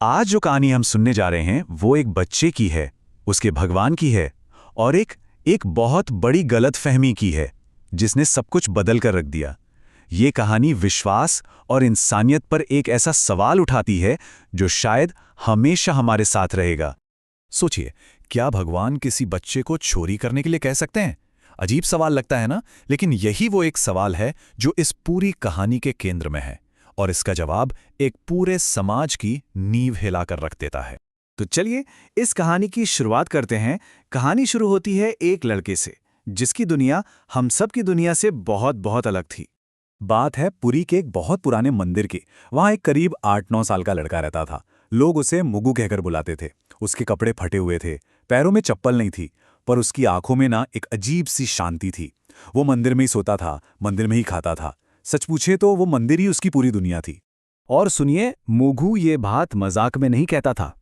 आज जो कहानी हम सुनने जा रहे हैं वो एक बच्चे की है, उसके भगवान की है और एक बहुत बड़ी गलतफहमी की है जिसने सब कुछ बदल कर रख दिया। ये कहानी विश्वास और इंसानियत पर एक ऐसा सवाल उठाती है जो शायद हमेशा हमारे साथ रहेगा। सोचिए, क्या भगवान किसी बच्चे को चोरी करने के लिए कह सकते हैं? अजीब सवाल लगता है ना, लेकिन यही वो एक सवाल है जो इस पूरी कहानी के केंद्र में है और इसका जवाब एक पूरे समाज की नींव हिलाकर रख देता है। तो चलिए इस कहानी की शुरुआत करते हैं। कहानी शुरू होती है एक लड़के से जिसकी दुनिया हम सब की दुनिया से बहुत बहुत अलग थी। बात है पुरी के एक बहुत पुराने मंदिर की। वहाँ एक करीब 8-9 साल का लड़का रहता था। लोग उसे मुगु कहकर बुलाते थे। उसके कपड़े फटे हुए थे, पैरों में चप्पल नहीं थी, पर उसकी आंखों में ना एक अजीब सी शांति थी। वो मंदिर में ही सोता था, मंदिर में ही खाता था। सच पूछे तो वो मंदिर ही उसकी पूरी दुनिया थी। और सुनिए, मुगु ये बात मजाक में नहीं कहता था।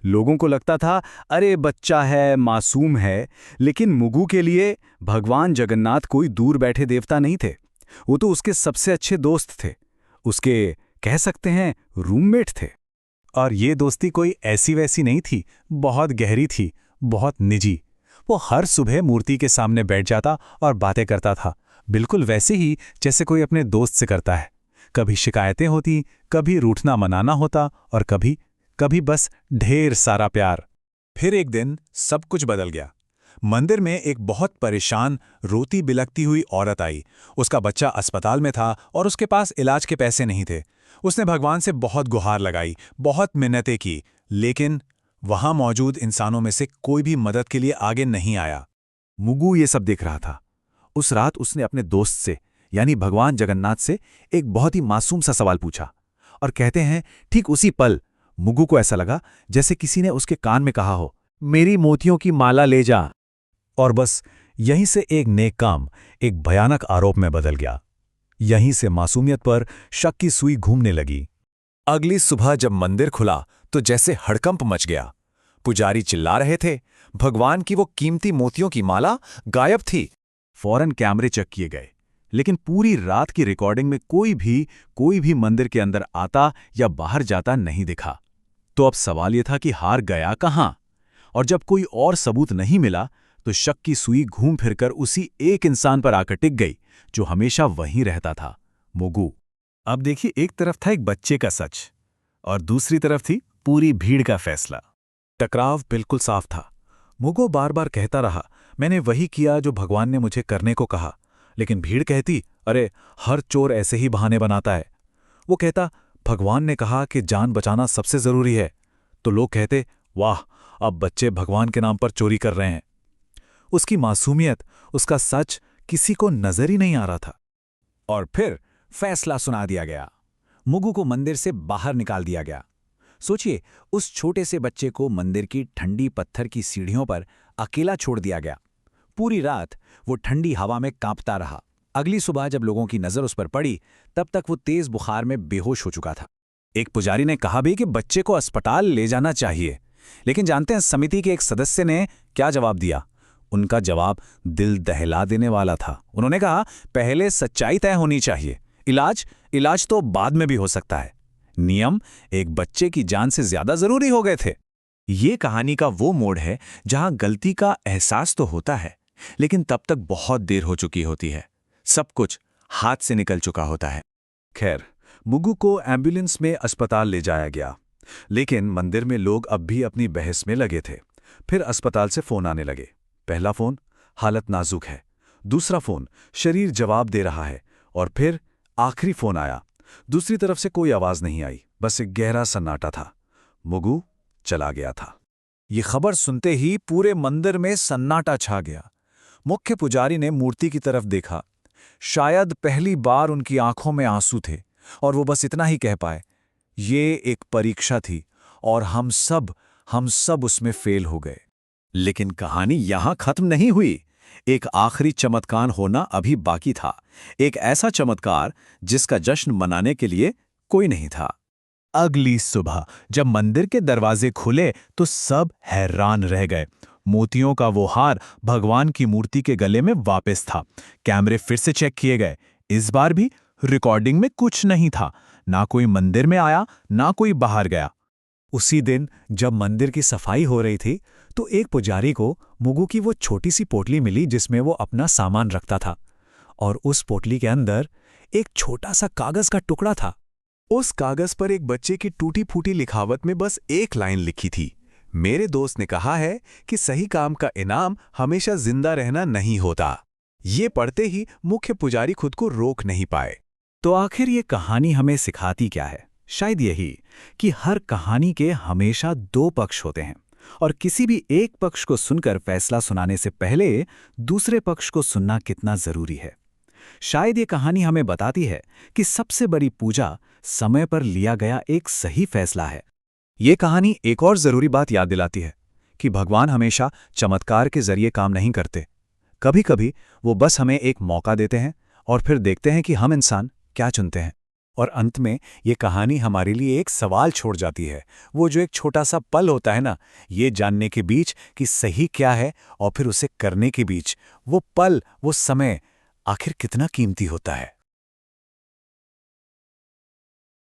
लोगों को लगता था अरे बच्चा है, मासूम है, लेकिन मुगु के लिए भगवान जगन्नाथ कोई दूर बैठे देवता नहीं थे। वो तो उसके सबसे अच्छे दोस्त थे, उसके कह सकते हैं रूममेट थे। और ये दोस्ती कोई ऐसी वैसी नहीं थी, बहुत गहरी थी, बहुत निजी। वो हर सुबह मूर्ति के सामने बैठ जाता और बातें करता था, बिल्कुल वैसे ही जैसे कोई अपने दोस्त से करता है। कभी शिकायतें होती, कभी रूठना मनाना होता और कभी कभी बस ढेर सारा प्यार। फिर एक दिन सब कुछ बदल गया। मंदिर में एक बहुत परेशान, रोती बिलखती हुई औरत आई। उसका बच्चा अस्पताल में था और उसके पास इलाज के पैसे नहीं थे। उसने भगवान से बहुत गुहार लगाई, बहुत मिन्नतें की, लेकिन वहां मौजूद इंसानों में से कोई भी मदद के लिए आगे नहीं आया। मुगु ये सब देख रहा था। उस रात उसने अपने दोस्त से, यानी भगवान जगन्नाथ से, एक बहुत ही मासूम सा सवाल पूछा। और कहते हैं ठीक उसी पल मुगु को ऐसा लगा जैसे किसी ने उसके कान में कहा हो, मेरी मोतियों की माला ले जा। और बस यहीं से एक नेक काम एक भयानक आरोप में बदल गया। यहीं से मासूमियत पर शक की सुई घूमने लगी। अगली सुबह जब मंदिर खुला तो जैसे हड़कंप मच गया। पुजारी चिल्ला रहे थे, भगवान की वो कीमती मोतियों की माला गायब थी। फौरन कैमरे चेक किए गए, लेकिन पूरी रात की रिकॉर्डिंग में कोई भी मंदिर के अंदर आता या बाहर जाता नहीं दिखा। तो अब सवाल यह था कि हार गया कहां? और जब कोई और सबूत नहीं मिला तो शक की सुई घूम फिरकर उसी एक इंसान पर आकर टिक गई जो हमेशा वहीं रहता था, मुगु। अब देखिए, एक तरफ था एक बच्चे का सच और दूसरी तरफ थी पूरी भीड़ का फैसला। टकराव बिल्कुल साफ था। मुगु बार बार कहता रहा, मैंने वही किया जो भगवान ने मुझे करने को कहा। लेकिन भीड़ कहती, अरे हर चोर ऐसे ही बहाने बनाता है। वो कहता, भगवान ने कहा कि जान बचाना सबसे जरूरी है। तो लोग कहते, वाह, अब बच्चे भगवान के नाम पर चोरी कर रहे हैं। उसकी मासूमियत, उसका सच किसी को नजर ही नहीं आ रहा था। और फिर फैसला सुना दिया गया। मुगु को मंदिर से बाहर निकाल दिया गया। सोचिए, उस छोटे से बच्चे को मंदिर की ठंडी पत्थर की सीढ़ियों पर अकेला छोड़ दिया गया। पूरी रात वो ठंडी हवा में कांपता रहा। अगली सुबह जब लोगों की नजर उस पर पड़ी, तब तक वो तेज बुखार में बेहोश हो चुका था। एक पुजारी ने कहा भी कि बच्चे को अस्पताल ले जाना चाहिए, लेकिन जानते हैं समिति के एक सदस्य ने क्या जवाब दिया? उनका जवाब दिल दहला देने वाला था। उन्होंने कहा, पहले सच्चाई तय होनी चाहिए, इलाज तो बाद में भी हो सकता है। नियम एक बच्चे की जान से ज्यादा जरूरी हो गए थे। ये कहानी का वो मोड़ है जहां गलती का एहसास तो होता है, लेकिन तब तक बहुत देर हो चुकी होती है। सब कुछ हाथ से निकल चुका होता है। खैर, मुगु को एम्बुलेंस में अस्पताल ले जाया गया, लेकिन मंदिर में लोग अब भी अपनी बहस में लगे थे। फिर अस्पताल से फोन आने लगे। पहला फोन, हालत नाजुक है। दूसरा फोन, शरीर जवाब दे रहा है। और फिर आखिरी फोन आया। दूसरी तरफ से कोई आवाज नहीं आई, बस एक गहरा सन्नाटा था। मुगु चला गया था। ये खबर सुनते ही पूरे मंदिर में सन्नाटा छा गया। मुख्य पुजारी ने मूर्ति की तरफ देखा। शायद पहली बार उनकी आंखों में आंसू थे और वो बस इतना ही कह पाए, ये एक परीक्षा थी और हम सब उसमें फेल हो गए। लेकिन कहानी यहां खत्म नहीं हुई। एक आखिरी चमत्कार होना अभी बाकी था। एक ऐसा चमत्कार जिसका जश्न मनाने के लिए कोई नहीं था। अगली सुबह जब मंदिर के दरवाजे खुले तो सब हैरान रह गए। मोतियों का वो हार भगवान की मूर्ति के गले में वापस था। कैमरे फिर से चेक किए गए। इस बार भी रिकॉर्डिंग में कुछ नहीं था। ना कोई मंदिर में आया, ना कोई बाहर गया। उसी दिन जब मंदिर की सफाई हो रही थी तो एक पुजारी को मुगु की वो छोटी सी पोटली मिली जिसमें वो अपना सामान रखता था। और उस पोटली के अंदर एक छोटा सा कागज का टुकड़ा था। उस कागज पर एक बच्चे की टूटी फूटी लिखावट में बस एक लाइन लिखी थी, मेरे दोस्त ने कहा है कि सही काम का इनाम हमेशा जिंदा रहना नहीं होता। ये पढ़ते ही मुख्य पुजारी खुद को रोक नहीं पाए। तो आखिर ये कहानी हमें सिखाती क्या है? शायद यही कि हर कहानी के हमेशा दो पक्ष होते हैं और किसी भी एक पक्ष को सुनकर फैसला सुनाने से पहले दूसरे पक्ष को सुनना कितना जरूरी है। शायद ये कहानी हमें बताती है कि सबसे बड़ी पूजा समय पर लिया गया एक सही फैसला है। ये कहानी एक और जरूरी बात याद दिलाती है कि भगवान हमेशा चमत्कार के जरिए काम नहीं करते। कभी कभी वो बस हमें एक मौका देते हैं और फिर देखते हैं कि हम इंसान क्या चुनते हैं। और अंत में ये कहानी हमारे लिए एक सवाल छोड़ जाती है, वो जो एक छोटा सा पल होता है ना, ये जानने के बीच कि सही क्या है और फिर उसे करने के बीच, वो पल, वो समय आखिर कितना कीमती होता है।